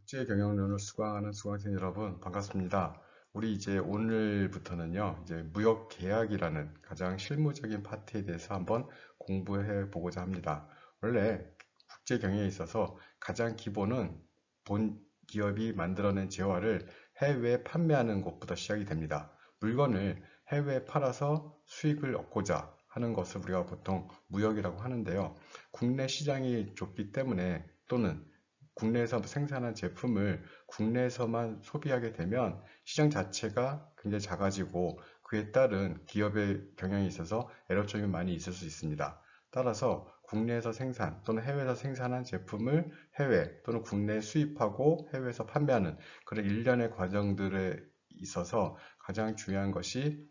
국제경영론을 수강하는 수강생 여러분 반갑습니다. 우리 이제 오늘부터는요, 이제 무역계약이라는 가장 실무적인 파트에 대해서 한번 공부해 보고자 합니다. 원래 국제경영에 있어서 가장 기본은 본 기업이 만들어낸 재화를 해외에 판매하는 것부터 시작이 됩니다. 물건을 해외에 팔아서 수익을 얻고자 하는 것을 우리가 보통 무역이라고 하는데요. 국내 시장이 좁기 때문에 또는 국내에서 생산한 제품을 국내에서만 소비하게 되면 시장 자체가 굉장히 작아지고 그에 따른 기업의 경영에 있어서 에러점이 많이 있을 수 있습니다. 따라서 국내에서 생산 또는 해외에서 생산한 제품을 해외 또는 국내에 수입하고 해외에서 판매하는 그런 일련의 과정들에 있어서 가장 중요한 것이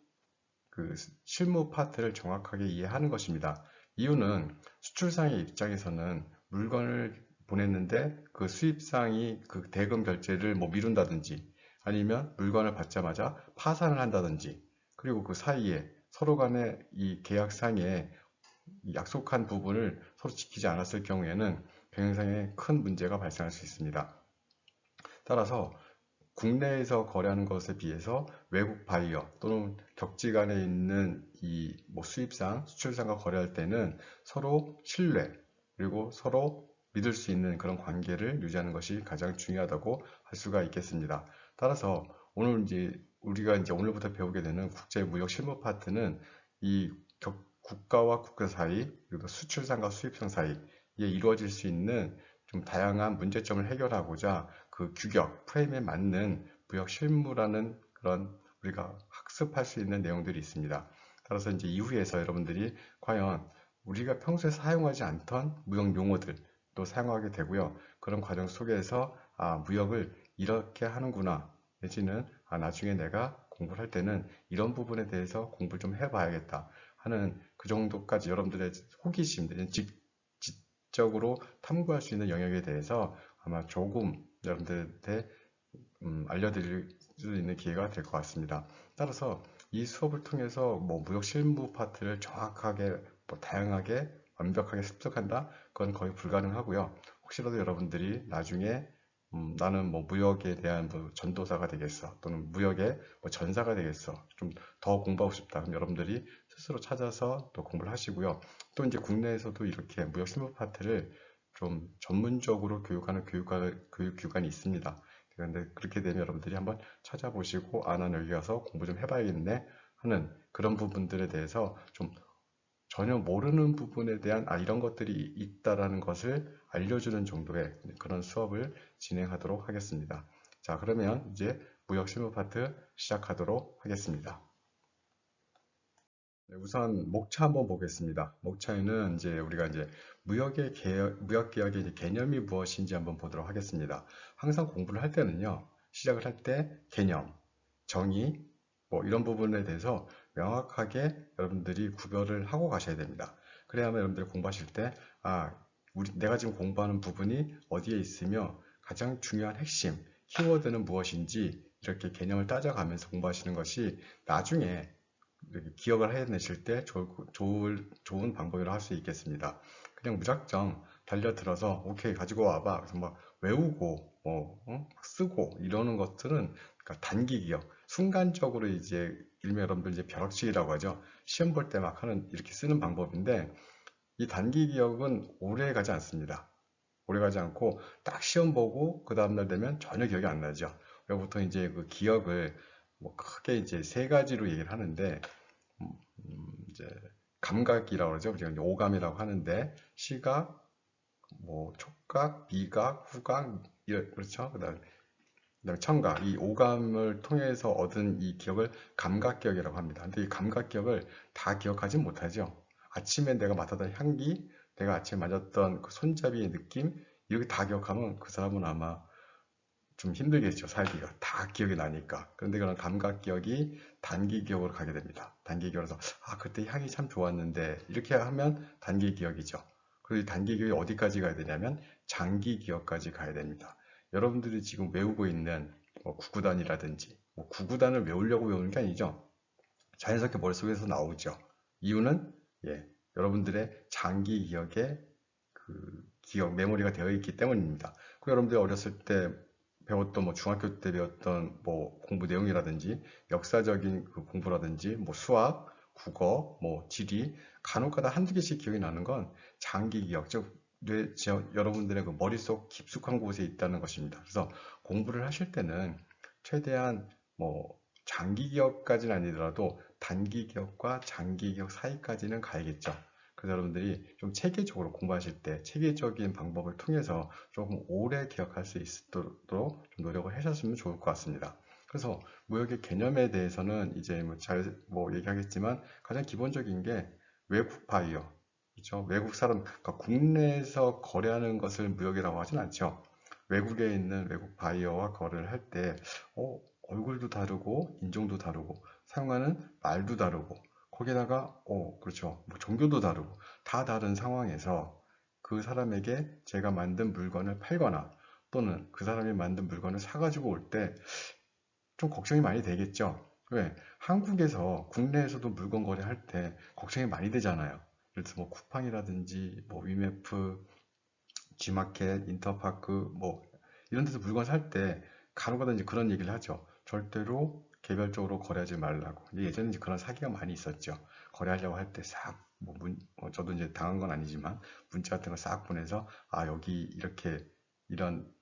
그 실무 파트를 정확하게 이해하는 것입니다. 이유는 수출상의 입장에서는 물건을 보냈는데 그 수입상이 그 대금 결제를 뭐 미룬다든지 아니면 물건을 받자마자 파산을 한다든지 그리고 그 사이에 서로 간의 이 계약상에 약속한 부분을 서로 지키지 않았을 경우에는 경영상에 큰 문제가 발생할 수 있습니다. 따라서 국내에서 거래하는 것에 비해서 외국 바이어 또는 격지 간에 있는 이 뭐 수입상, 수출상과 거래할 때는 서로 신뢰 그리고 서로 믿을 수 있는 그런 관계를 유지하는 것이 가장 중요하다고 할 수가 있겠습니다. 따라서 오늘 이제 우리가 이제 오늘부터 배우게 되는 국제무역 실무 파트는 이 국가와 국가 사이 그리고 수출상과 수입상 사이에 이루어질 수 있는 좀 다양한 문제점을 해결하고자 그 규격, 프레임에 맞는 무역 실무라는 그런 우리가 학습할 수 있는 내용들이 있습니다. 따라서 이제 이후에서 여러분들이 과연 우리가 평소에 사용하지 않던 무역 용어들 또 사용하게 되고요. 그런 과정 속에서 무역을 이렇게 하는구나. 내지는 나중에 내가 공부를 할 때는 이런 부분에 대해서 공부를 좀 해봐야겠다 하는 그 정도까지 여러분들의 호기심, 적으로 탐구할 수 있는 영역에 대해서 아마 조금 여러분들한테 알려드릴 수 있는 기회가 될 것 같습니다. 따라서 이 수업을 통해서 뭐 무역 실무 파트를 정확하게 다양하게 완벽하게 습득한다? 그건 거의 불가능하고요. 혹시라도 여러분들이 나중에 나는 뭐 무역에 대한 뭐 전도사가 되겠어 또는 무역의 뭐 전사가 되겠어 좀 더 공부하고 싶다 그럼 여러분들이 스스로 찾아서 또 공부를 하시고요. 또 이제 국내에서도 이렇게 무역 실무 파트를 좀 전문적으로 교육하는 교육기관이 있습니다. 그런데 그렇게 되면 여러분들이 한번 찾아보시고 난 여기 가서 공부 좀 해봐야겠네 하는 그런 부분들에 대해서 좀 전혀 모르는 부분에 대한 이런 것들이 있다라는 것을 알려주는 정도의 그런 수업을 진행하도록 하겠습니다. 자, 그러면 이제 무역 실무 파트 시작하도록 하겠습니다. 네, 우선 목차 한번 보겠습니다. 목차에는 이제 우리가 이제 무역 계약의 이제 개념이 무엇인지 한번 보도록 하겠습니다. 항상 공부를 할 때는요, 시작을 할 때 개념, 정의, 뭐 이런 부분에 대해서 명확하게 여러분들이 구별을 하고 가셔야 됩니다. 그래야만 여러분들이 공부하실 때, 내가 지금 공부하는 부분이 어디에 있으며 가장 중요한 핵심, 키워드는 무엇인지 이렇게 개념을 따져가면서 공부하시는 것이 나중에 이렇게 기억을 해내실 때 좋은 방법이라 할 수 있겠습니다. 그냥 무작정 달려들어서 오케이 가지고 와봐 그래서 막 외우고 막 쓰고 이러는 것들은 그러니까 단기 기억 순간적으로 이제 일명 여러분들 이제 벼락치기라고 하죠. 시험 볼 때 막 하는 이렇게 쓰는 방법인데 이 단기 기억은 오래 가지 않습니다. 오래 가지 않고 딱 시험 보고 그 다음날 되면 전혀 기억이 안 나죠. 보통 이제 그 기억을 뭐 크게 이제 세 가지로 얘기를 하는데 이제 감각이라고 그러죠. 우리가 이제 오감이라고 하는데 시각, 뭐 촉각, 미각, 후각, 그렇죠. 그다음에 청각, 이 오감을 통해서 얻은 이 기억을 감각기억이라고 합니다. 근데 이 감각기억을 다 기억하지 못하죠. 아침에 내가 맡았던 향기, 내가 아침에 맞았던 그 손잡이의 느낌, 이렇게 다 기억하면 그 사람은 아마 좀 힘들겠죠, 살기가. 다 기억이 나니까. 그런데 그런 감각 기억이 단기 기억으로 가게 됩니다. 단기 기억으로서, 그때 향이 참 좋았는데, 이렇게 하면 단기 기억이죠. 그리고 이 단기 기억이 어디까지 가야 되냐면, 장기 기억까지 가야 됩니다. 여러분들이 지금 외우고 있는 뭐 구구단이라든지, 뭐 구구단을 외우려고 외우는 게 아니죠. 자연스럽게 머릿속에서 나오죠. 이유는, 여러분들의 장기 기억에 그 기억, 메모리가 되어 있기 때문입니다. 그 여러분들이 어렸을 때 배웠던 뭐 중학교 때 배웠던 뭐 공부 내용이라든지 역사적인 그 공부라든지 뭐 수학, 국어, 뭐 지리 간혹가다 한두 개씩 기억이 나는 건 장기 기억, 즉 여러분들의 그 머릿속 깊숙한 곳에 있다는 것입니다. 그래서 공부를 하실 때는 최대한 뭐 장기 기억까지는 아니더라도 단기 기억과 장기 기억 사이까지는 가야겠죠. 그래서 여러분들이 좀 체계적으로 공부하실 때 체계적인 방법을 통해서 조금 오래 기억할 수 있도록 좀 노력을 하셨으면 좋을 것 같습니다. 그래서 무역의 개념에 대해서는 이제 뭐 얘기하겠지만 가장 기본적인 게 외국 바이어, 그렇죠? 외국 사람, 그러니까 국내에서 거래하는 것을 무역이라고 하진 않죠. 외국에 있는 외국 바이어와 거래를 할 때, 얼굴도 다르고, 인종도 다르고, 사용하는 말도 다르고, 거기다가, 그렇죠. 뭐 종교도 다르고, 다 다른 상황에서 그 사람에게 제가 만든 물건을 팔거나, 또는 그 사람이 만든 물건을 사가지고 올 때 좀 걱정이 많이 되겠죠. 왜? 한국에서, 국내에서도 물건 거래할 때 걱정이 많이 되잖아요. 예를 들어서 뭐 쿠팡이라든지, 뭐 위메프, G마켓, 인터파크, 뭐 이런 데서 물건 살 때 간혹가다 이제 그런 얘기를 하죠. 절대로 개별적으로 거래하지 말라고. 예전에 이제 그런 사기가 많이 있었죠. 거래하려고 할 때 싹, 저도 이제 당한 건 아니지만 문자 같은 거 싹 보내서 여기 이렇게 이런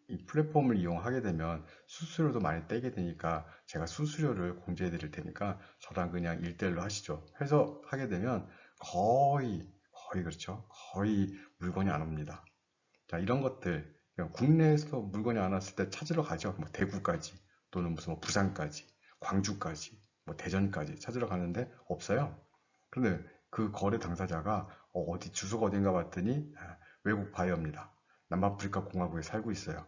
이 플랫폼을 이용하게 되면 수수료도 많이 떼게 되니까 제가 수수료를 공제해 드릴 테니까 저랑 그냥 1대1로 하시죠. 해서 하게 되면 거의 그렇죠. 거의 물건이 안 옵니다. 자, 이런 것들 그냥 국내에서 물건이 안 왔을 때 찾으러 가죠. 뭐 대구까지 또는 무슨 뭐 부산까지, 광주까지, 뭐 대전까지 찾으러 가는데 없어요. 그런데 그 거래 당사자가 어디 주소가 어딘가 봤더니 외국 바이어입니다. 남아프리카 공화국에 살고 있어요.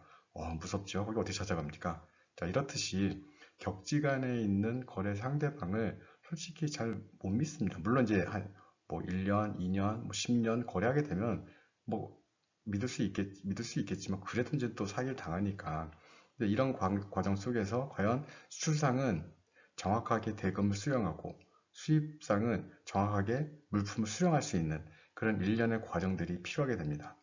무섭죠? 거기 어떻게 찾아갑니까? 자, 이렇듯이 격지간에 있는 거래 상대방을 솔직히 잘 못 믿습니다. 물론 이제 한 뭐 1년, 2년, 뭐 10년 거래하게 되면 뭐 믿을 수 있겠지만 그래도 이제 또 사기를 당하니까. 근데 이런 과정 속에서 과연 수출상은 정확하게 대금을 수령하고 수입상은 정확하게 물품을 수령할 수 있는 그런 일련의 과정들이 필요하게 됩니다.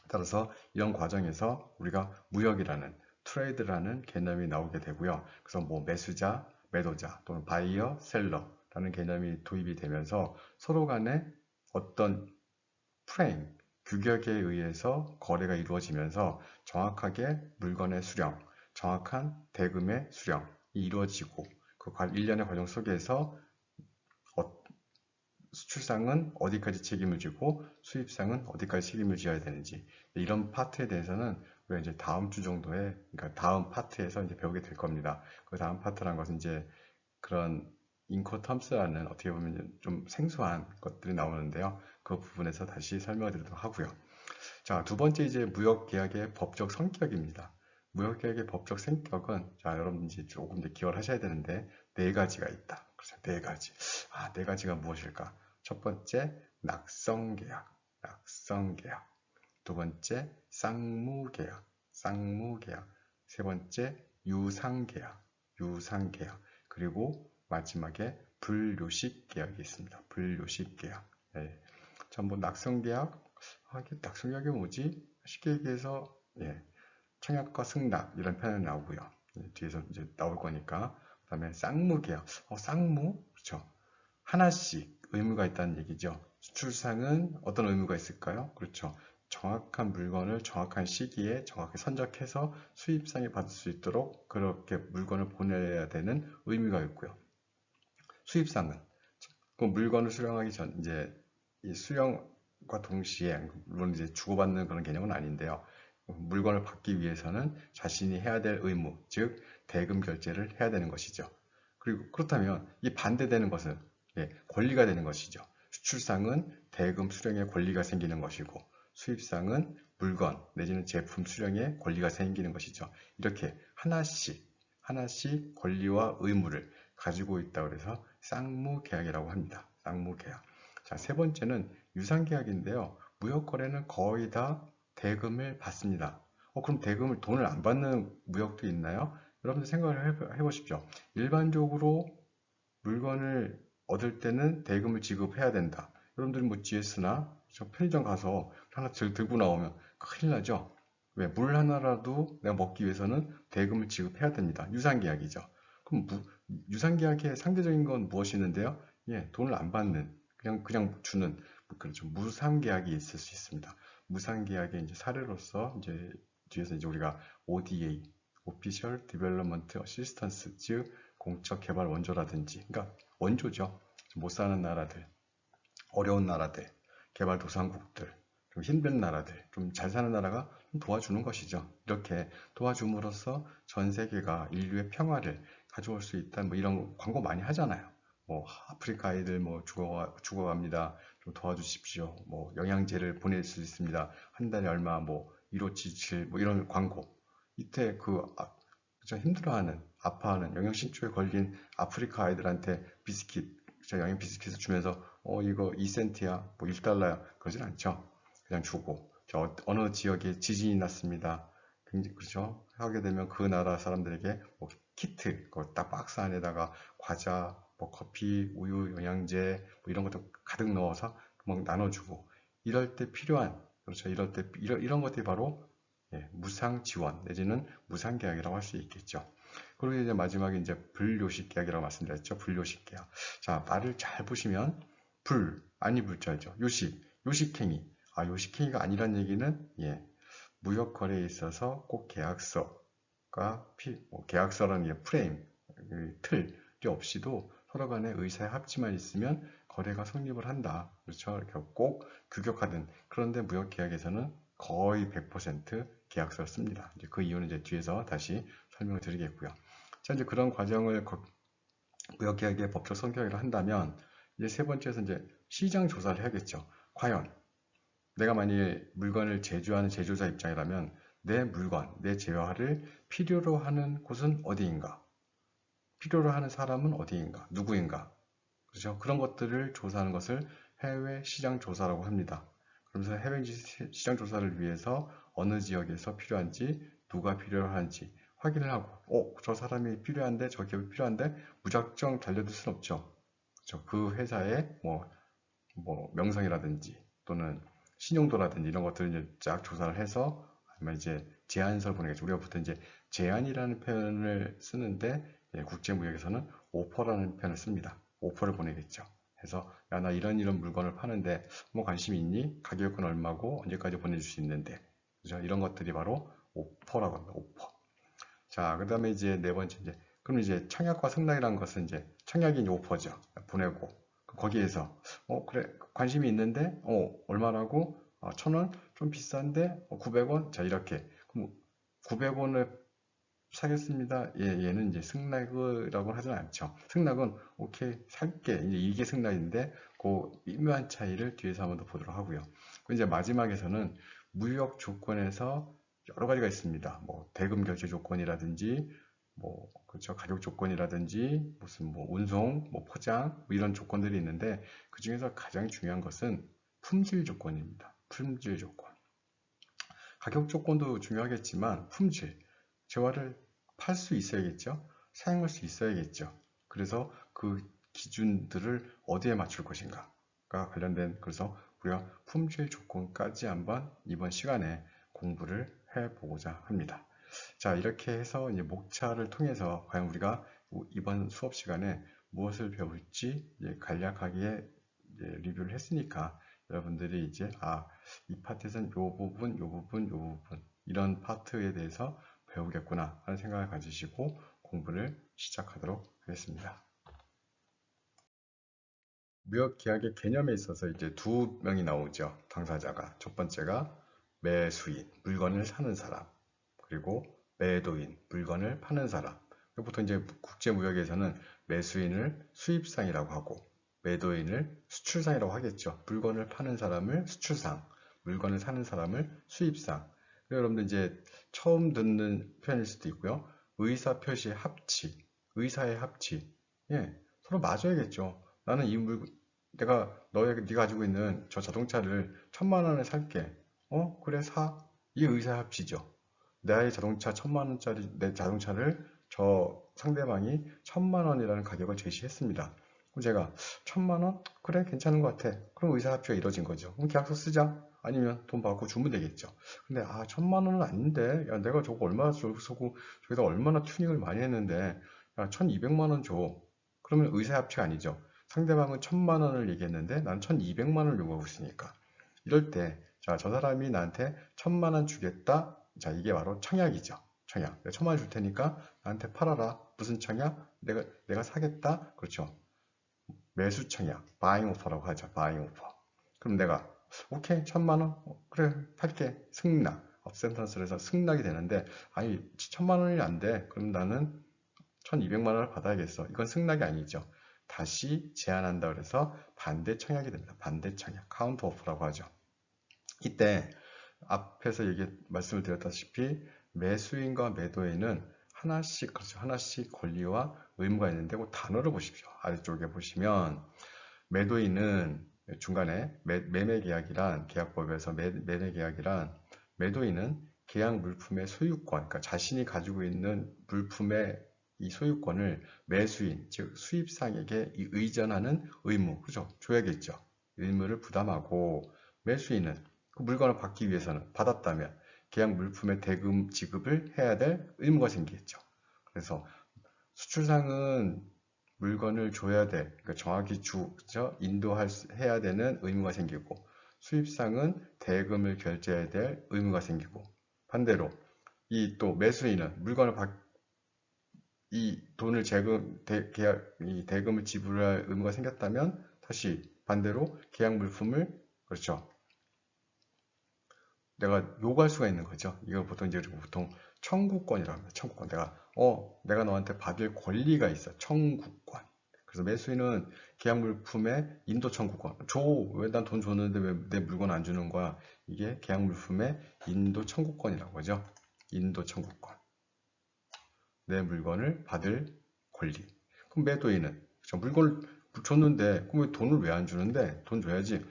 따라서 이런 과정에서 우리가 무역이라는 트레이드라는 개념이 나오게 되고요. 그래서 뭐 매수자, 매도자 또는 바이어, 셀러라는 개념이 도입이 되면서 서로 간에 어떤 프레임, 규격에 의해서 거래가 이루어지면서 정확하게 물건의 수령, 정확한 대금의 수령이 이루어지고 그 일련의 과정 속에서 수출상은 어디까지 책임을 지고 수입상은 어디까지 책임을 져야 되는지 이런 파트에 대해서는 우리가 이제 다음 주 정도에 그러니까 다음 파트에서 이제 배우게 될 겁니다. 그 다음 파트라는 것은 이제 그런 인코텀스라는 어떻게 보면 좀 생소한 것들이 나오는데요. 그 부분에서 다시 설명을 드리도록 하고요. 자, 두 번째 이제 무역계약의 법적 성격입니다. 무역계약의 법적 성격은 자, 여러분 이제 조금 더 기억을 하셔야 되는데 네 가지가 있다. 그래서 네 가지. 네 가지가 무엇일까? 첫 번째, 낙성계약, 낙성계약. 두 번째, 쌍무계약, 쌍무계약. 세 번째, 유상계약, 유상계약. 그리고 마지막에 불요식계약이 있습니다. 불요식계약. 예. 전부 낙성계약, 이게 낙성계약이 뭐지? 쉽게 얘기해서, 예, 청약과 승낙 이런 표현이 나오고요. 예, 뒤에서 이제 나올 거니까. 그 다음에 쌍무계약. 쌍무? 그렇죠. 하나씩 의무가 있다는 얘기죠. 수출상은 어떤 의무가 있을까요? 그렇죠. 정확한 물건을 정확한 시기에 정확히 선적해서 수입상에 받을 수 있도록 그렇게 물건을 보내야 되는 의무가 있고요. 수입상은 그 물건을 수령하기 전 이제 이 수령과 동시에 물론 이제 주고받는 그런 개념은 아닌데요. 물건을 받기 위해서는 자신이 해야 될 의무, 즉 대금 결제를 해야 되는 것이죠. 그리고 그렇다면 이 반대되는 것은 권리가 되는 것이죠. 수출상은 대금 수령의 권리가 생기는 것이고 수입상은 물건 내지는 제품 수령의 권리가 생기는 것이죠. 이렇게 하나씩 권리와 의무를 가지고 있다고 해서 쌍무계약이라고 합니다. 쌍무계약. 자, 세 번째는 유상계약인데요. 무역거래는 거의 다 대금을 받습니다. 그럼 돈을 안 받는 무역도 있나요? 여러분들 생각을 해보십시오. 일반적으로 물건을 얻을 때는 대금을 지급해야 된다. 여러분들이 뭐 GS나 편의점 가서 하나 들고 나오면 큰일 나죠? 왜? 물 하나라도 내가 먹기 위해서는 대금을 지급해야 됩니다. 유상계약이죠. 그럼 유상계약의 상대적인 건 무엇이 있는데요? 예, 돈을 안 받는, 그냥 주는, 그렇죠. 무상계약이 있을 수 있습니다. 무상계약의 이제 사례로서 이제 뒤에서 이제 우리가 ODA, Official Development Assistance, 즉 공적 개발 원조라든지, 그러니까 원조죠. 못 사는 나라들, 어려운 나라들, 개발도상국들, 좀 힘든 나라들, 좀 잘 사는 나라가 좀 도와주는 것이죠. 이렇게 도와줌으로써 전 세계가 인류의 평화를 가져올 수 있다. 뭐 이런 광고 많이 하잖아요. 뭐 아프리카 아이들 뭐 죽어갑니다. 좀 도와주십시오. 뭐 영양제를 보낼 수 있습니다. 한 달에 얼마 뭐 1577 뭐 이런 광고. 이때 그저 힘들어하는 아파하는 영양실조에 걸린 아프리카 아이들한테 비스킷, 그쵸? 영양 비스킷을 주면서 이거 2센트야 뭐 1달러야 그러진 않죠. 그냥 주고 어느 지역에 지진이 났습니다. 그렇죠. 하게 되면 그 나라 사람들에게 뭐 키트 딱 박스 안에다가 과자 뭐 커피 우유 영양제 뭐 이런 것도 가득 넣어서 막 나눠주고 이럴 때 필요한, 그렇죠. 이럴 때 이런 것들이 바로 예, 무상 지원 내지는 무상 계약이라고 할 수 있겠죠. 그리고 이제 마지막에 이제 불요식 계약이라고 말씀드렸죠. 불요식 계약. 자, 말을 잘 보시면 아니 불자죠. 요식행위. 아, 요식행위가 아니란 얘기는 예, 무역 거래에 있어서 꼭 계약서가 계약서라는 게 프레임, 틀이 없이도 서로 간에 의사의 합치만 있으면 거래가 성립을 한다. 그렇죠. 이렇게 꼭 규격화된. 그런데 무역 계약에서는 거의 100% 계약서를 씁니다. 이제 그 이유는 이제 뒤에서 다시 설명을 드리겠고요. 자, 이제 그런 과정을 무역계약의 법적 성격이라 한다면 이제 세 번째에서 이제 시장 조사를 해야겠죠. 과연 내가 만약에 물건을 제조하는 제조자 입장이라면 내 물건, 내 재화를 필요로 하는 곳은 어디인가? 필요로 하는 사람은 어디인가? 누구인가? 그렇죠? 그런 것들을 조사하는 것을 해외 시장 조사라고 합니다. 그러면서 해외 시장 조사를 위해서 어느 지역에서 필요한지, 누가 필요한지 확인을 하고, 저 사람이 필요한데, 저 기업이 필요한데, 무작정 달려들 순 없죠. 그렇죠? 그 회사의 뭐 명성이라든지 또는 신용도라든지 이런 것들을 이제 쫙 조사를 해서 아니면 이제 제안서를 보내겠죠. 우리가 보통 이제 제안이라는 표현을 쓰는데 국제무역에서는 오퍼라는 표현을 씁니다. 오퍼를 보내겠죠. 그래서 야, 나 이런 물건을 파는데 뭐 관심이 있니? 가격은 얼마고 언제까지 보내줄 수 있는데, 그죠? 이런 것들이 바로 오퍼라고 합니다. 오퍼. 자, 그 다음에 이제 네 번째 그럼 이제 청약과 승낙이라는 것은 이제 청약이 이제 오퍼죠. 보내고 거기에서 그래 관심이 있는데 얼마라고? 1,000원? 좀 비싼데 900원? 자, 이렇게 그럼 900원을 사겠습니다. 얘는 이제 승낙이라고 하진 않죠. 승낙은 오케이 살게 이제 이게 승낙인데 그 미묘한 차이를 뒤에서 한번 더 보도록 하고요. 이제 마지막에서는 무역 조건에서 여러 가지가 있습니다. 뭐 대금 결제 조건이라든지 뭐 그렇죠 가격 조건이라든지 무슨 뭐 운송, 뭐 포장 뭐 이런 조건들이 있는데 그 중에서 가장 중요한 것은 품질 조건입니다. 품질 조건. 가격 조건도 중요하겠지만 품질, 재화를 팔 수 있어야겠죠. 사용할 수 있어야겠죠. 그래서 그 기준들을 어디에 맞출 것인가가 관련된 그래서 우리가 품질 조건까지 한번 이번 시간에 공부를 해보고자 합니다. 자, 이렇게 해서 이제 목차를 통해서 과연 우리가 이번 수업 시간에 무엇을 배울지 간략하게 리뷰를 했으니까 여러분들이 이제 이 파트에서는 요 부분, 요 부분, 요 부분 이런 파트에 대해서 배우겠구나 하는 생각을 가지시고 공부를 시작하도록 하겠습니다. 무역 계약의 개념에 있어서 이제 두 명이 나오죠. 당사자가. 첫 번째가 매수인, 물건을 사는 사람. 그리고 매도인, 물건을 파는 사람. 보통 이제 국제무역에서는 매수인을 수입상이라고 하고 매도인을 수출상이라고 하겠죠. 물건을 파는 사람을 수출상, 물건을 사는 사람을 수입상. 여러분들 이제 처음 듣는 표현일 수도 있고요. 의사표시의 합치, 의사의 합치. 예, 서로 맞아야겠죠. 나는 네가 가지고 있는 저 자동차를 1,000만 원에 살게. 그래 사. 이 의사의 합치죠. 나의 자동차 1,000만 원짜리 내 자동차를 저 상대방이 1,000만 원이라는 가격을 제시했습니다. 그럼 제가 1,000만 원? 그래 괜찮은 것 같아. 그럼 의사합치가 이루어진 거죠. 그럼 계약서 쓰자. 아니면 돈 받고 주면 되겠죠. 근데 1,000만 원은 아닌데, 야, 내가 저거 얼마나 쓰고 저기다 얼마나 튜닝을 많이 했는데, 야, 1,200만 원 줘. 그러면 의사협치가 아니죠. 상대방은 1,000만 원을 얘기했는데 난 1,200만 원을 요구하고 있으니까. 이럴 때, 자, 저 사람이 나한테 1,000만 원 주겠다. 자, 이게 바로 청약이죠. 청약. 내가 1,000만 원 줄 테니까 나한테 팔아라. 무슨 청약? 내가 사겠다. 그렇죠. 매수 청약. buying offer라고 하죠. buying offer. 그럼 내가 오케이 1,000만 원 그래 팔게 승낙 업센턴스를 해서 승낙이 되는데 아니 1,000만 원이 안 돼. 그럼 나는 1,200만 원을 받아야겠어. 이건 승낙이 아니죠. 다시 제안한다 그래서 반대 청약이 됩니다. 반대 청약 카운터 오퍼라고 하죠. 이때 앞에서 말씀을 드렸다시피 매수인과 매도인은 하나씩 그렇죠. 하나씩 권리와 의무가 있는데 그 단어를 보십시오. 아래쪽에 보시면 매도인은 중간에 매매계약이란 계약법에서 매매계약이란 매도인은 계약 물품의 소유권, 그러니까 자신이 가지고 있는 물품의 이 소유권을 매수인, 즉 수입상에게 의전하는 의무, 그죠? 줘야겠죠. 의무를 부담하고 매수인은 그 물건을 받기 위해서는 받았다면 계약 물품의 대금 지급을 해야 될 의무가 생기겠죠. 그래서 수출상은 물건을 줘야 돼. 그러니까 정확히 그죠? 해야 되는 의무가 생기고, 수입상은 대금을 결제해야 될 의무가 생기고, 반대로 이 또 매수인은 이 돈을 이 대금을 지불할 의무가 생겼다면 다시 반대로 계약 물품을 그렇죠. 내가 요구할 수가 있는 거죠. 이걸 보통 청구권이라고 합니다. 청구권. 내가 너한테 받을 권리가 있어. 청구권. 그래서 매수인은 계약 물품의 인도 청구권. 줘. 왜 난 돈 줬는데 왜 내 물건 안 주는 거야? 이게 계약 물품의 인도 청구권이라고 하죠. 인도 청구권. 내 물건을 받을 권리. 그럼 매도인은 물건을 줬는데 그럼 왜 돈을 왜 안 주는데? 돈 줘야지.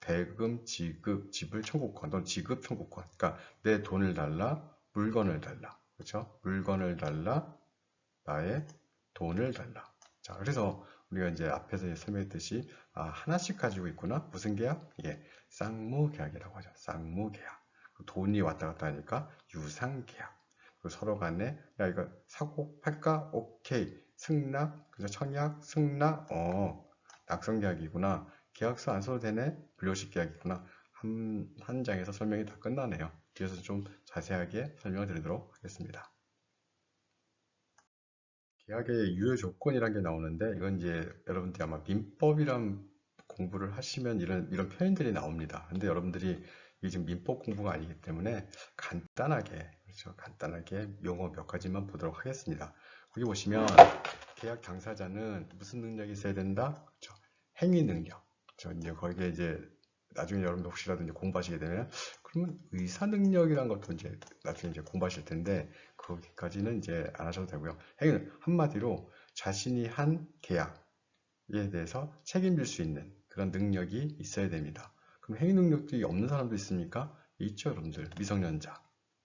대금 지불 청구권 또는 지급 청구권. 그러니까 내 돈을 달라, 물건을 달라. 그렇죠? 물건을 달라, 나의 돈을 달라. 자, 그래서 우리가 이제 앞에서 설명했듯이 하나씩 가지고 있구나. 무슨 계약? 이게 쌍무계약이라고 하죠. 쌍무계약. 돈이 왔다 갔다 하니까 유상계약. 서로 간에 야 이거 사고 팔까? 오케이. 승낙, 그죠? 청약, 승낙, 낙성계약이구나. 계약서 안 써도 되네? 불료식 계약이구나. 한 장에서 설명이 다 끝나네요. 뒤에서 좀 자세하게 설명을 드리도록 하겠습니다. 계약의 유효 조건이란 게 나오는데 이건 이제 여러분들이 아마 민법이란 공부를 하시면 이런 표현들이 나옵니다. 근데 여러분들이 이게 지금 민법 공부가 아니기 때문에 간단하게 그렇죠? 간단하게 용어 몇 가지만 보도록 하겠습니다. 거기 보시면 계약 당사자는 무슨 능력이 있어야 된다? 그렇죠? 행위 능력. 그렇죠? 이제 거기에 이제 나중에 여러분들 혹시라도 이제 공부하시게 되면 그러면 의사 능력이란 것도 이제 나중에 이제 공부하실 텐데 거기까지는 이제 안 하셔도 되고요. 행위는 한마디로 자신이 한 계약에 대해서 책임질 수 있는 그런 능력이 있어야 됩니다. 그럼 행위 능력이 없는 사람도 있습니까? 있죠, 여러분들. 미성년자.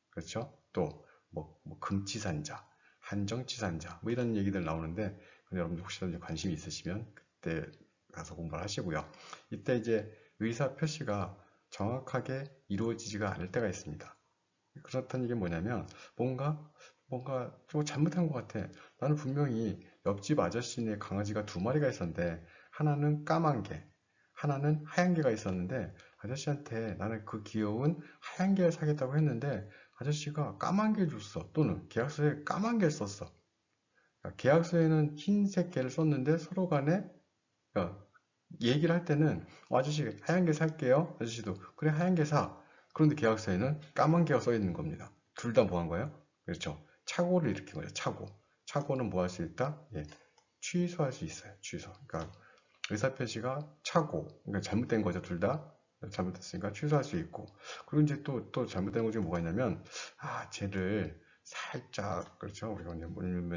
그렇죠? 또 뭐 금치산자, 한정치산자 뭐 이런 얘기들 나오는데 여러분들 혹시라도 관심이 있으시면 그때 가서 공부를 하시고요. 이때 이제 의사 표시가 정확하게 이루어지지가 않을 때가 있습니다. 그렇다는 얘기는 뭐냐면 뭔가 좀 잘못한 것 같아. 나는 분명히 옆집 아저씨네 강아지가 2마리가 있었는데 하나는 까만 개, 하나는 하얀 개가 있었는데 아저씨한테 나는 그 귀여운 하얀 개를 사겠다고 했는데 아저씨가 까만 개 줬어. 또는 계약서에 까만 개를 썼어. 그러니까 계약서에는 흰색 개를 썼는데 서로 간에 그러니까 얘기를 할 때는 아저씨 하얀 개 살게요. 아저씨도 그래 하얀 개 사. 그런데 계약서에는 까만 개가 써 있는 겁니다. 둘 다 뭐 한 거예요? 그렇죠. 착오를 일으킨 거죠. 착오. 착오는 뭐 할 수 있다? 예. 취소할 수 있어요. 취소. 그러니까 의사표시가 착오. 그러니까 잘못된 거죠. 둘 다. 잘못했으니까 취소할 수 있고. 그리고 이제 또 잘못된 거 중에 뭐가 있냐면, 쟤를 살짝, 그렇죠. 우리가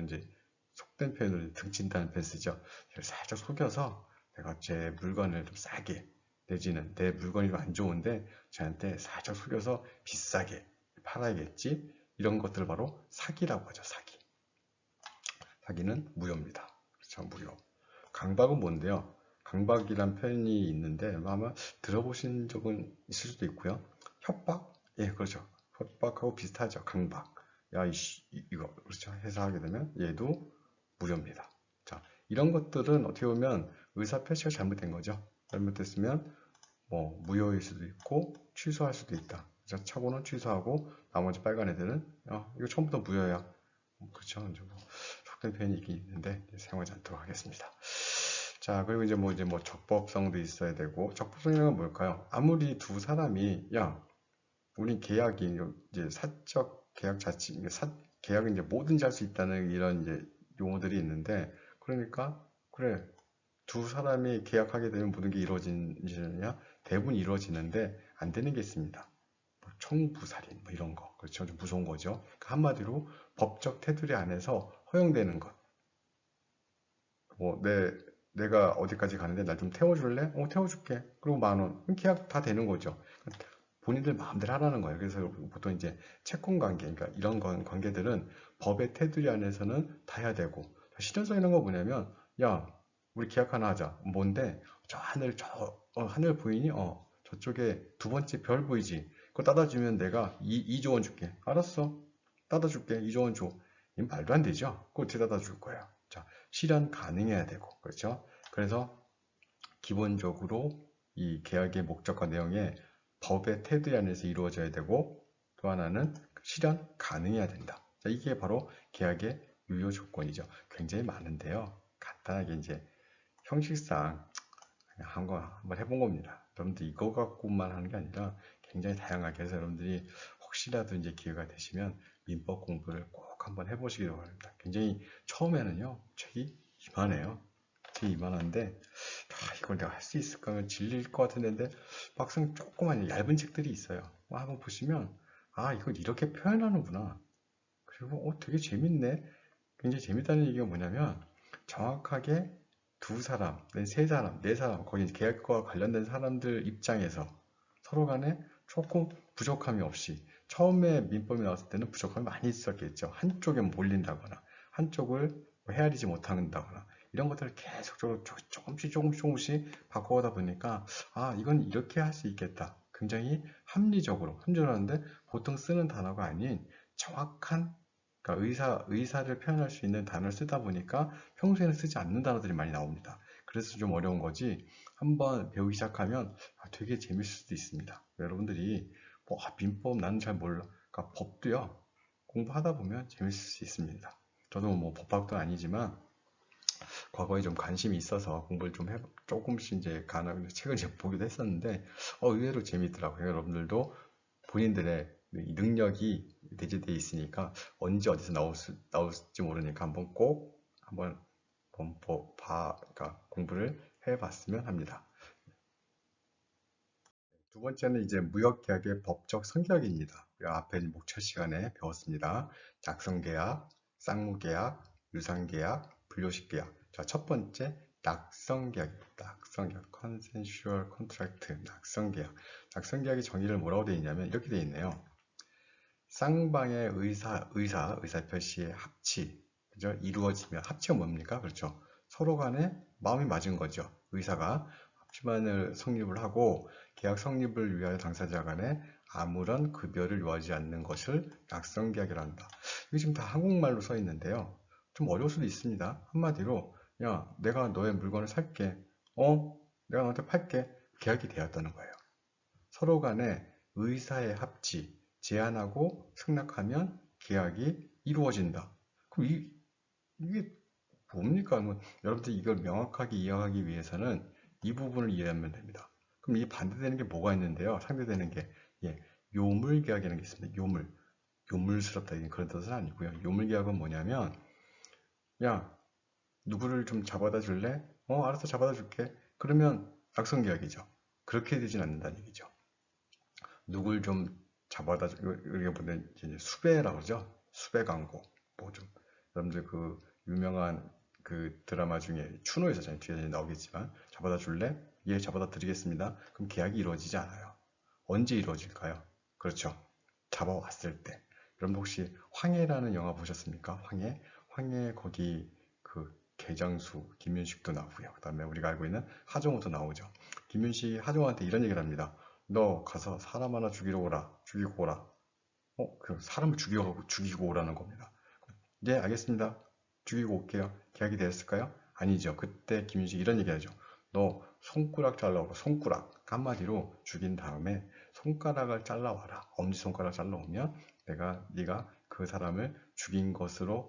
이제 속된 표현으로 등친다는 표현 쓰죠. 쟤를 살짝 속여서 내가 제 물건을 좀 싸게, 내지는 내 물건이 좀 안 좋은데 쟤한테 살짝 속여서 비싸게 팔아야겠지. 이런 것들을 바로 사기라고 하죠. 사기. 사기는 무효입니다. 그렇죠. 무효. 강박은 뭔데요? 강박이란 표현이 있는데 아마 들어보신 적은 있을 수도 있고요. 협박? 예, 그렇죠. 협박하고 비슷하죠. 강박. 야, 이거, 그렇죠. 해서 하게 되면 얘도 무료입니다. 자, 이런 것들은 어떻게 보면 의사 표시가 잘못된 거죠. 잘못됐으면 뭐 무효일 수도 있고 취소할 수도 있다. 자, 차고는 취소하고 나머지 빨간 애들은 이거 처음부터 무효야. 그렇죠. 이제 뭐 속된 표현이 있긴 있는데 사용하지 않도록 하겠습니다. 자, 그리고 이제 뭐 적법성도 있어야 되고 적법성이란 건 뭘까요? 아무리 두 사람이 우리 계약이 이제 사적 계약 자체 계약은 이제 뭐든지 할 수 있다는 이런 이제 용어들이 있는데 그러니까 그래 두 사람이 계약하게 되면 모든 게 이루어지느냐? 대부분 이루어지는데 안 되는 게 있습니다. 뭐 청부살인 뭐 이런 거 그렇죠. 좀 무서운 거죠. 그러니까 한마디로 법적 테두리 안에서 허용되는 것. 뭐 내가 어디까지 가는데 날 좀 태워줄래? 태워줄게. 그리고 10,000원. 그럼 계약 다 되는 거죠. 본인들 마음대로 하라는 거예요. 그래서 보통 이제 채권 관계, 그러니까 이런 관계들은 법의 테두리 안에서는 다 해야 되고 실현성 이런 거 뭐냐면 야 우리 계약 하나 하자. 뭔데? 저 하늘 하늘 보이니? 저쪽에 두 번째 별 보이지? 그거 따다 주면 내가 2조 원 줄게. 알았어. 따다 줄게. 2조 원 줘. 이 말도 안 되죠? 그거 어떻게 따다 줄 거예요? 자, 실현 가능해야 되고. 그렇죠? 그래서 기본적으로 이 계약의 목적과 내용에 법의 테두리 안에서 이루어져야 되고 또 하나는 실현 가능해야 된다. 자, 이게 바로 계약의 유효 조건이죠. 굉장히 많은데요. 간단하게 이제 형식상 그냥 한번 해본 겁니다. 여러분들 이거 갖고만 하는 게 아니라 굉장히 다양하게 해서 여러분들이 혹시라도 이제 기회가 되시면 민법 공부를 꼭 한번 해보시기 바랍니다. 굉장히 처음에는요, 책이 이만해요. 책이 이만한데, 이걸 내가 할 수 있을까 하면 질릴 것 같은데, 막상 조그만 얇은 책들이 있어요. 한번 보시면, 이걸 이렇게 표현하는구나. 그리고, 되게 재밌네. 굉장히 재밌다는 얘기가 뭐냐면, 정확하게 두 사람, 세 사람, 네 사람, 거기 계약과 관련된 사람들 입장에서 서로 간에 조금 부족함이 없이 처음에 민법이 나왔을 때는 부족함이 많이 있었겠죠. 한쪽에 몰린다거나 한쪽을 헤아리지 못한다거나 이런 것들을 계속적으로 조금씩 바꿔가다 보니까 이건 이렇게 할 수 있겠다. 굉장히 합리적으로 하는데 보통 쓰는 단어가 아닌 정확한 그러니까 의사를 표현할 수 있는 단어를 쓰다 보니까 평소에는 쓰지 않는 단어들이 많이 나옵니다. 그래서 좀 어려운 거지. 한번 배우기 시작하면 되게 재밌을 수도 있습니다. 여러분들이 민법 나는 잘 몰라. 그러니까 법도요. 공부하다 보면 재밌을 수 있습니다. 저도 뭐 법학도 아니지만 과거에 좀 관심이 있어서 공부를 좀 조금씩 이제 책을 이제 보기도 했었는데 의외로 재밌더라고요. 여러분들도 본인들의 이 능력이 내재되어 있으니까 언제 어디서 나올지 모르니까 한번 그러니까 공부를 해봤으면 합니다. 두 번째는 이제 무역계약의 법적 성격입니다. 앞에 목차 시간에 배웠습니다. 작성계약, 쌍무계약, 유상계약, 분료식계약. 자, 첫 번째 낙성계약입니다. 낙성계약, consensual contract, 낙성계약. 낙성계약의 정의를 뭐라고 되어 있냐면 이렇게 되어 있네요. 쌍방의 의사 표시의 합치, 그죠? 이루어지면 합치가 뭡니까? 그렇죠. 서로 간에 마음이 맞은 거죠. 의사가 합치만을 성립을 하고 계약 성립을 위하여 당사자 간에 아무런 급여를 요하지 않는 것을 낙성계약이라 한다. 이게 지금 다 한국말로 써 있는데요. 좀 어려울 수도 있습니다. 한마디로 야, 내가 너의 물건을 살게. 내가 너한테 팔게. 계약이 되었다는 거예요. 서로 간에 의사의 합치, 제안하고 승낙하면 계약이 이루어진다. 그럼 이게 뭡니까? 여러분들 이걸 명확하게 이해하기 위해서는 이 부분을 이해하면 됩니다. 그럼 이 반대되는 게 뭐가 있는데요? 상대되는 게 요물계약이라는 게 있습니다. 요물스럽다 그런 뜻은 아니고요. 요물계약은 뭐냐면 야 누구를 좀 잡아다 줄래? 알았어 잡아다 줄게. 그러면 악성계약이죠. 그렇게 되진 않는다는 얘기죠. 누굴 좀 잡아다 우리가 보는 수배라고 그러죠. 수배 광고. 여러분들 그 유명한 그 드라마 중에 추노에서 뒤에 나오겠지만 잡아다 줄래? 예, 잡아다 드리겠습니다. 그럼 계약이 이루어지지 않아요. 언제 이루어질까요? 그렇죠. 잡아왔을 때. 여러분 혹시 황해라는 영화 보셨습니까? 황해 거기 그 개장수, 김윤식도 나오고요. 그 다음에 우리가 알고 있는 하정우도 나오죠. 김윤식이 하정우한테 이런 얘기를 합니다. 너 가서 사람 하나 죽이러 오라. 죽이고 오라. 그 사람을 죽이고 오라는 겁니다. 예, 알겠습니다. 죽이고 올게요. 계약이 되었을까요? 아니죠. 그때 김윤식이 이런 얘기 하죠. 너 손가락 잘라오라. 손가락. 한마디로 죽인 다음에 손가락을 잘라와라. 엄지손가락 잘라오면 네가 그 사람을 죽인 것으로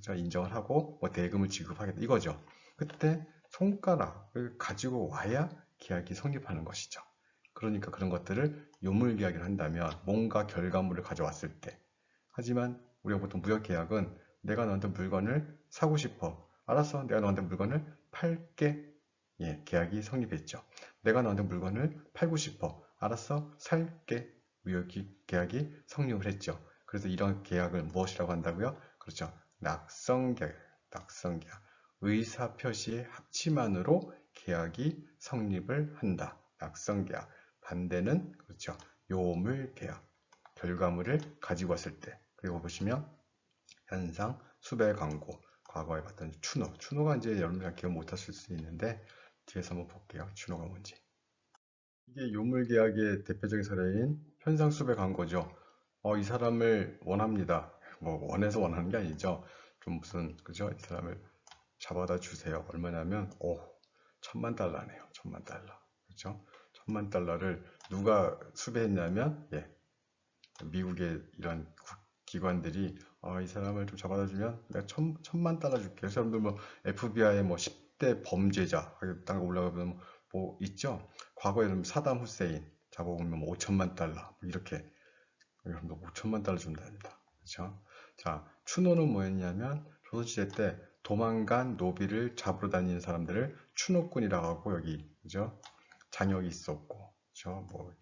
인정을 하고 뭐 대금을 지급하겠다. 이거죠. 그때 손가락을 가지고 와야 계약이 성립하는 것이죠. 그러니까 그런 것들을 요물계약을 한다면 뭔가 결과물을 가져왔을 때. 하지만 우리가 보통 무역계약은 내가 너한테 물건을 사고 싶어. 알았어. 내가 너한테 물건을 팔게. 예, 계약이 성립했죠. 내가 너한테 물건을 팔고 싶어. 알았어. 살게. 계약이 성립을 했죠. 그래서 이런 계약을 무엇이라고 한다고요? 그렇죠. 낙성계약. 낙성계약. 의사표시의 합치만으로 계약이 성립을 한다. 낙성계약. 반대는 그렇죠. 요물계약. 결과물을 가지고 왔을 때. 그리고 보시면 현상, 수배 광고, 과거에 봤던 추노가 이제 여러분 잘 기억 못하실 수 있는데 뒤에서 한번 볼게요. 추노가 뭔지. 이게 요물계약의 대표적인 사례인 현상, 수배 광고죠. 이 사람을 원합니다. 뭐 원해서 원하는 게 아니죠. 좀 무슨 그죠? 이 사람을 잡아다 주세요. 얼마냐면 1,000,000달러네요. 1,000,000달러. 그렇죠? 1,000,000달러를 누가 수배했냐면 미국의 이런 기관들이 이 사람을 좀 잡아다 주면 내가 1,000,000달러 줄게. 그 사람들 뭐 FBI 뭐 10대 범죄자 땅에 올라가면 뭐 있죠. 과거에는 사담 후세인 잡아오면 뭐 5,000,000달러 뭐 이렇게 5,000,000달러 준답니다. 그렇죠? 자, 추노는 뭐였냐면 조선시대 때 도망간 노비를 잡으러 다니는 사람들을 추노꾼이라고 하고 여기 그죠? 장혁이 있었고 그죠? 뭐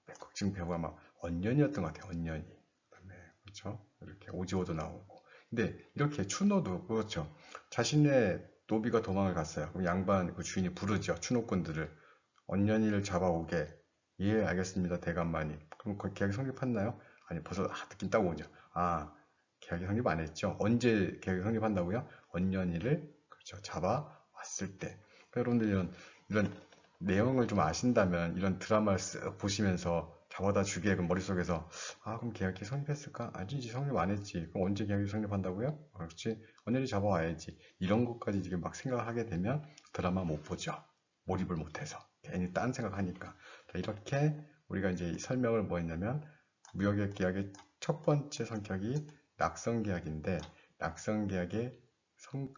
백극증 배우가 막 언년이었던 것 같아요. 언년이. 그다음에 그렇죠? 이렇게 오지오도 나오고. 근데 이렇게 추노도 그렇죠. 자신의 노비가 도망을 갔어요. 그럼 양반 그 주인이 부르죠. 추노꾼들을 언년이를 잡아오게. 예, 알겠습니다. 대감마님. 그럼 그 계약이 성립했나요? 아니, 벌써 느낌 딱 오죠. 계약이 성립 안 했죠. 언제 계약이 성립한다고요? 언년이를 그렇죠. 잡아왔을 때. 여러분들 이런 내용을 좀 아신다면 이런 드라마를 쓱 보시면서 잡아다 주게 그 머릿속에서 그럼 계약이 성립했을까? 아니지 성립 안 했지. 그럼 언제 계약이 성립한다고요? 그렇지. 언년이 잡아와야지. 이런 것까지 지금 막 생각하게 되면 드라마 못 보죠. 몰입을 못해서 괜히 딴 생각하니까. 이렇게 우리가 이제 설명을 뭐 했냐면 무역의 계약의 첫 번째 성격이 낙성계약인데 낙성계약의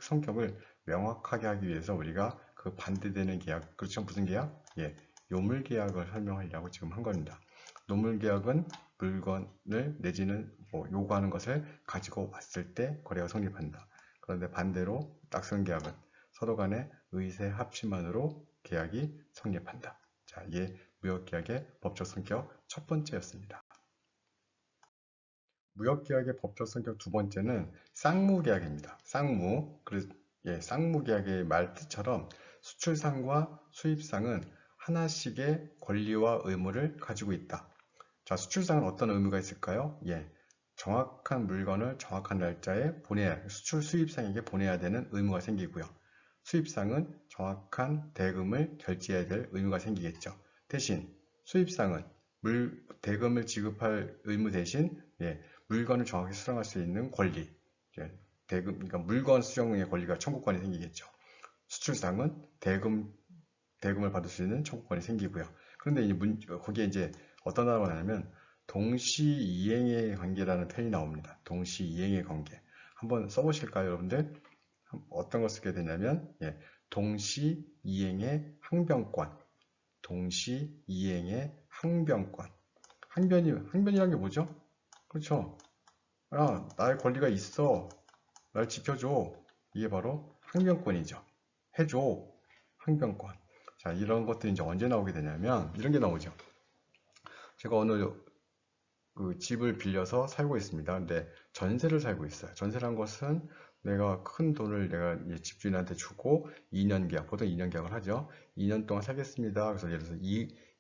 성격을 명확하게 하기 위해서 우리가 그 반대되는 계약, 그렇죠? 무슨 계약? 예, 요물계약을 설명하려고 지금 한 겁니다. 노물계약은 물건을 내지는 뭐 요구하는 것을 가지고 왔을 때 거래가 성립한다. 그런데 반대로 낙성계약은 서로 간의 의세 합치만으로 계약이 성립한다. 자, 이게 무역계약의 법적 성격 첫 번째였습니다. 무역계약의 법적 성격 두 번째는 쌍무계약입니다. 쌍무. 쌍무계약의 말 뜻처럼 수출상과 수입상은 하나씩의 권리와 의무를 가지고 있다. 자, 수출상은 어떤 의무가 있을까요? 정확한 물건을 정확한 날짜에 수출 수입상에게 보내야 되는 의무가 생기고요. 수입상은 정확한 대금을 결제해야 될 의무가 생기겠죠. 대신 수입상은 대금을 지급할 의무 대신 물건을 정확히 수령할 수 있는 권리, 그러니까 물건 수령의 권리가 청구권이 생기겠죠. 수출상은 대금을 받을 수 있는 청구권이 생기고요. 그런데 거기에 이제 어떤 단어가 나냐면 동시이행의 관계라는 표현이 나옵니다. 동시이행의 관계. 한번 써보실까요, 여러분들? 어떤 걸 쓰게 되냐면 동시이행의 항변권. 동시이행의 항변권. 항변이란 게 뭐죠? 그렇죠. 나의 권리가 있어. 날 지켜줘. 이게 바로 항변권이죠. 해줘. 항변권. 자, 이런 것들이 이제 언제 나오게 되냐면, 이런 게 나오죠. 제가 오늘 그 집을 빌려서 살고 있습니다. 근데 전세를 살고 있어요. 전세란 것은 내가 큰 돈을 내가 집주인한테 주고 2년 계약, 보통 2년 계약을 하죠. 2년 동안 살겠습니다. 그래서 예를 들어서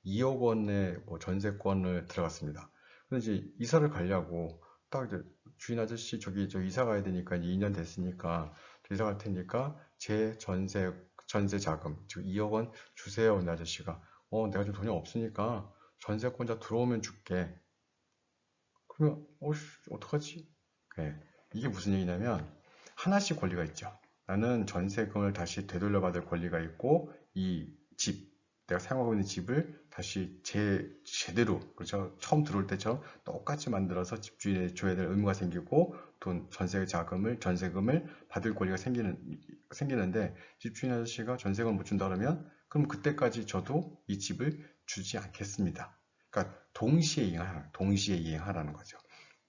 2억 원의 뭐 전세권을 들어갔습니다. 근데 이제 이사를 가려고 딱 이제 주인 아저씨 저기 저 이사 가야 되니까 이제 2년 됐으니까 이사 갈 테니까 제 전세 자금, 즉 2억 원 주세요. 이 아저씨가. 내가 좀 돈이 없으니까 전세권자 들어오면 줄게. 그러면, 어떡하지? 네, 이게 무슨 얘기냐면, 하나씩 권리가 있죠. 나는 전세금을 다시 되돌려받을 권리가 있고, 이 집, 내가 사용하고 있는 집을 다시 제대로, 그렇죠? 처음 들어올 때처럼 똑같이 만들어서 집주인에 줘야 될 의무가 생기고, 전세금을 받을 권리가 생기는데, 집주인 아저씨가 전세금을 못 준다 그러면, 그럼 그때까지 저도 이 집을 주지 않겠습니다. 그러니까 동시에 이행하라는 거죠.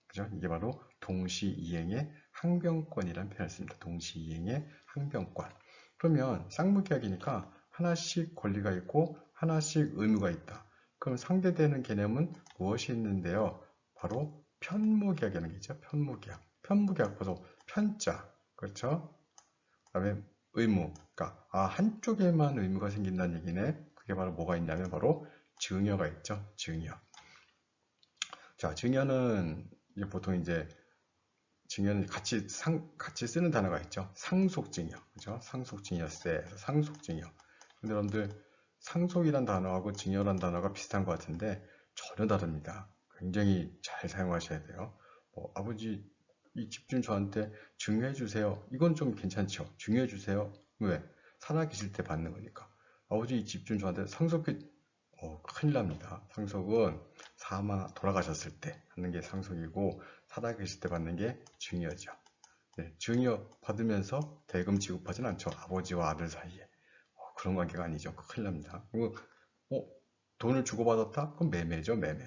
그죠? 이게 바로 동시이행의 항변권이라는 표현을 씁니다. 동시이행의 항변권. 그러면 쌍무계약이니까 하나씩 권리가 있고 하나씩 의무가 있다. 그럼 상대되는 개념은 무엇이 있는데요? 바로 편무계약이라는 게 있죠. 편무계약. 편무계약 보소 편자. 그렇죠? 그다음에 의무. 그러니까 한쪽에만 의무가 생긴다는 얘기네. 그게 바로 뭐가 있냐면 바로 증여가 있죠. 증여. 자, 증여는 보통 이제 증여는 같이 쓰는 단어가 있죠. 상속증여, 그죠? 상속증여세, 상속증여. 근데 여러분들 상속이란 단어하고 증여란 단어가 비슷한 것 같은데 전혀 다릅니다. 굉장히 잘 사용하셔야 돼요. 아버지 이 집 좀 저한테 증여해 주세요. 이건 좀 괜찮죠. 증여해 주세요. 왜? 살아계실 때 받는 거니까. 아버지 이 집 좀 저한테 상속해. 큰일 납니다. 상속은 돌아가셨을 때 하는 게 상속이고 살아계실 때 받는 게 증여죠. 네, 증여 받으면서 대금 지급하진 않죠. 아버지와 아들 사이에. 그런 관계가 아니죠. 큰일 납니다. 그리고 돈을 주고받았다? 그럼 매매죠, 매매.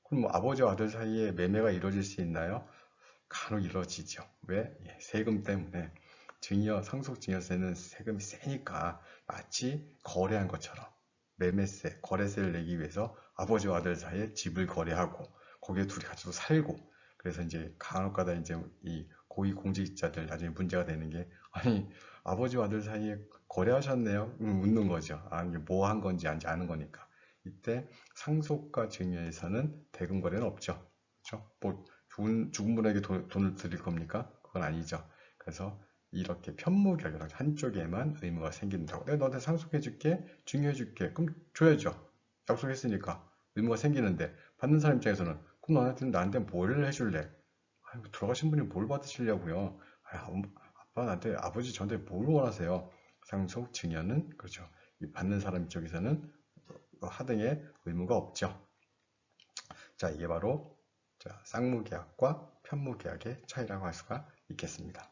그럼 뭐 아버지와 아들 사이에 매매가 이루어질 수 있나요? 간혹 이루어지죠. 왜? 세금 때문에. 상속증여세는 세금이 세니까 마치 거래한 것처럼 매매세, 거래세를 내기 위해서 아버지와 아들 사이에 집을 거래하고 거기에 둘이 같이 또 살고 그래서 이제 간혹가다 이제 이 고위공직자들 나중에 문제가 되는 게 아니 아버지와 아들 사이에 거래하셨네요? 묻는 거죠. 이게 뭐 한 건지 아는 거니까. 이때 상속과 증여에서는 대금 거래는 없죠. 그렇죠? 뭐 죽은 분에게 돈을 드릴 겁니까? 그건 아니죠. 그래서 이렇게 편무결 한쪽에만 의무가 생긴다고. 내가 너한테 상속해줄게, 증여해줄게. 그럼 줘야죠. 약속했으니까 의무가 생기는데 받는 사람 입장에서는 그럼 나한테 뭘 해줄래? 돌아가신 분이 뭘 받으시려고요? 아버지 저한테 뭘 원하세요? 상속 증여는 그렇죠. 이 받는 사람 쪽에서는 하등의 의무가 없죠. 자, 이게 바로 쌍무계약과 편무계약의 차이라고 할 수가 있겠습니다.